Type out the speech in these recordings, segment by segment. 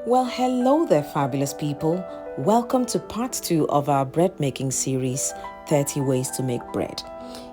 Well, hello there, fabulous people. Welcome to part 2 of our bread making series, 30 Ways to Make Bread.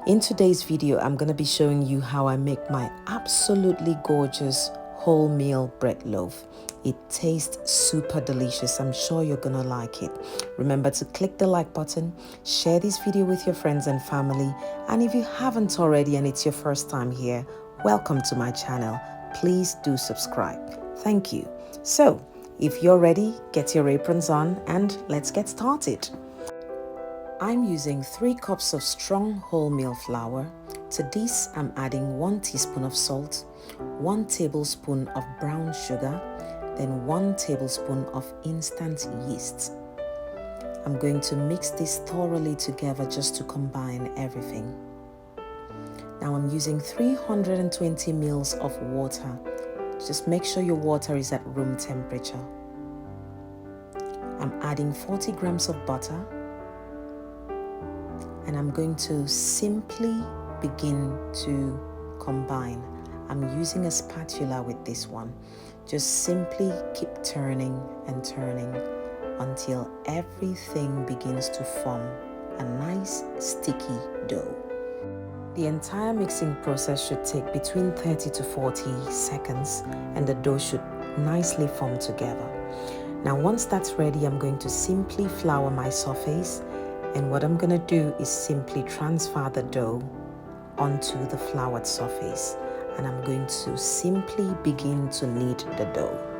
In today's video, I'm going to be showing you how I make my absolutely gorgeous wholemeal bread loaf. It tastes super delicious. I'm sure you're going to like it. Remember to click the like button, share this video with your friends and family, and if you haven't already and it's your first time here, welcome to my channel. Please do subscribe. Thank you. So, if you're ready, get your aprons on and let's get started. I'm using 3 cups of strong wholemeal flour. To this, I'm adding 1 teaspoon of salt, 1 tablespoon of brown sugar, then 1 tablespoon of instant yeast. I'm going to mix this thoroughly together just to combine everything. Now I'm using 320 ml of water. Just make sure your water is at room temperature. I'm adding 40 grams of butter, and I'm going to simply begin to combine. I'm using a spatula with this one. Just simply keep turning and turning until everything begins to form a nice sticky dough. The entire mixing process should take between 30 to 40 seconds and the dough should nicely form together. Now once that's ready, I'm going to simply flour my surface, and what I'm going to do is simply transfer the dough onto the floured surface, and I'm going to simply begin to knead the dough.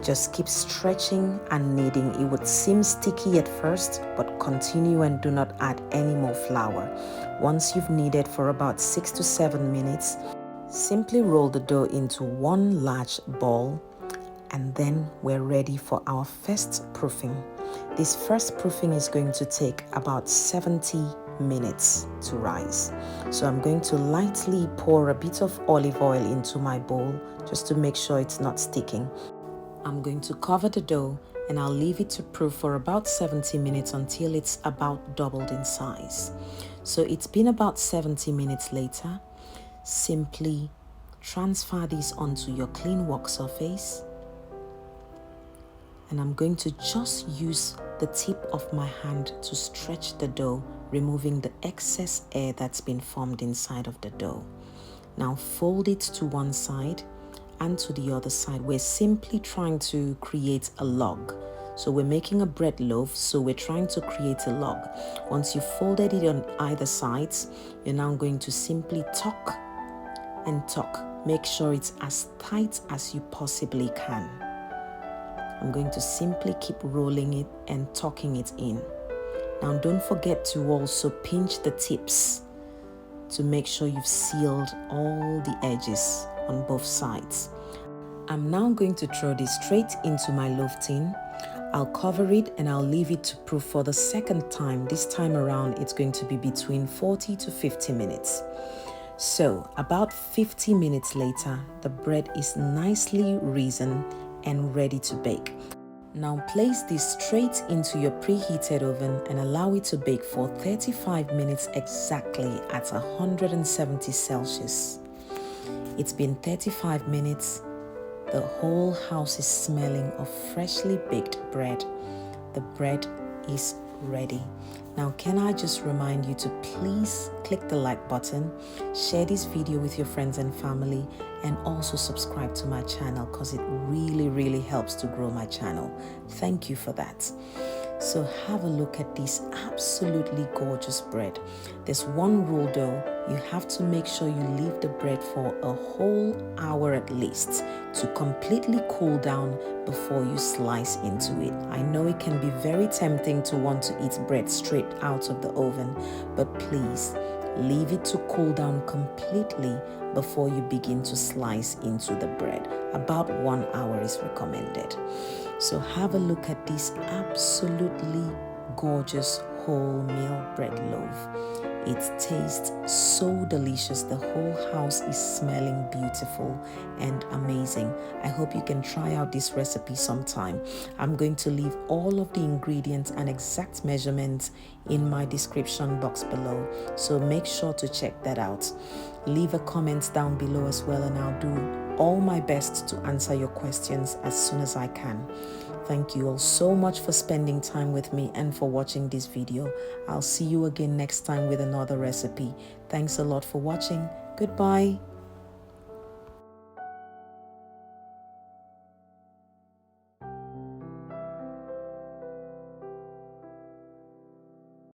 Just keep stretching and kneading. It would seem sticky at first, but continue and do not add any more flour. Once you've kneaded for about 6 to 7 minutes, simply roll the dough into one large ball, and then we're ready for our first proofing. This first proofing is going to take about 70 minutes to rise. So I'm going to lightly pour a bit of olive oil into my bowl just to make sure it's not sticking. I'm going to cover the dough and I'll leave it to proof for about 70 minutes until it's about doubled in size. So it's been about 70 minutes later. Simply transfer this onto your clean work surface, and I'm going to just use the tip of my hand to stretch the dough, removing the excess air that's been formed inside of the dough. Now fold it to one side and to the other side. We're simply trying to create a log. So we're making a bread loaf, so we're trying to create a log. Once you've folded it on either sides, you're now going to simply tuck and tuck. Make sure it's as tight as you possibly can. I'm going to simply keep rolling it and tucking it in. Now don't forget to also pinch the tips to make sure you've sealed all the edges on both sides. I'm now going to throw this straight into my loaf tin. I'll cover it and I'll leave it to proof for the second time. This time around, it's going to be between 40 to 50 minutes. So about 50 minutes later, the bread is nicely risen and ready to bake. Now place this straight into your preheated oven and allow it to bake for 35 minutes exactly at 170 Celsius. It's been 35 minutes. The whole house is smelling of freshly baked bread. The bread is ready. Now, can I just remind you to please click the like button, share this video with your friends and family, and also subscribe to my channel because it really helps to grow my channel. Thank you for that. So have a look at this absolutely gorgeous bread. There's one rule though. You have to make sure you leave the bread for a whole hour at least to completely cool down before you slice into it. I know it can be very tempting to want to eat bread straight out of the oven, but please leave it to cool down completely before you begin to slice into the bread. About 1 hour is recommended. So have a look at this absolutely gorgeous wholemeal bread loaf. It tastes so delicious. The whole house is smelling beautiful and amazing. I hope you can try out this recipe sometime. I'm going to leave all of the ingredients and exact measurements in my description box below, so make sure to check that out. Leave a comment down below as well, and I'll do all my best to answer your questions as soon as I can. Thank you all so much for spending time with me and for watching this video. I'll see you again next time with another recipe. Thanks a lot for watching. Goodbye.